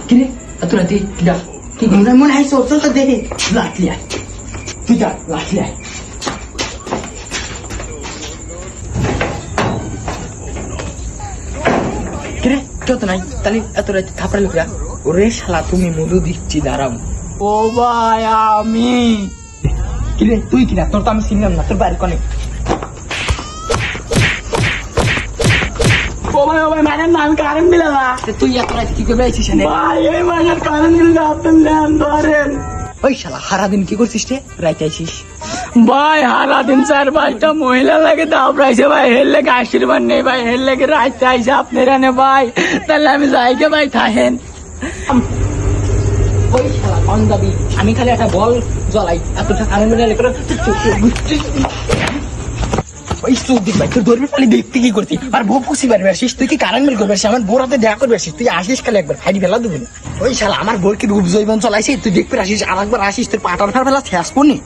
কিরে এত রাতে কিডা কি মনে মনে হয় চল চল দেখে লাঠি আয় তুই যা লাঠি আয় কিরে কেউ তো নাই তাহলে এত রাতে থাপড়া লোকরা ওরে শালা তুমি মধু দিচ্ছি দাঁড়াও ও ভাই আমি কিরে তুই কিনা তোর তো আমি চিনলাম না তোর বাড়ি কনে ও ভাই ম্যাডাম না আমি কারেন্ট বিল না তুই এত রাতে কি করবে আইছিস ভাই এই ম্যাডাম কারেন্ট বিল না আপনি নেন ধরেন ওই শালা সারাদিন কি করছিস রে রাইতে আইছিস ভাই সারাদিন 4-5টা মহিলা লাগে দাও প্রাইসে ভাই হের লেগে আশীর্বাদ নেই ভাই হের লেগে রাইতে আইসে আপনারা নে ভাই তাহলে আমি যাই গে ভাই থাকেন ওই শালা পাঞ্জাবি আমি খালি একটা বল জ্বলাই এতটা কারেন্ট বিল করে ওই চোখ দিক ভাই তোর ধরবি খালি দেখতে কি করতি আর বউ পুষি পারবি আসিস তুই কি কারেন্ট বিল করবি আমার বোর হাতে দেখা করবি আসিস তুই আসিস খালি একবার হাইডি ফেলা দেবি ওই শালা আমার বোর কি রূপ জৈবন চলাইছে তুই দেখবি আসিস আর একবার আসিস তোর পাটার ফেলা শেষ করনি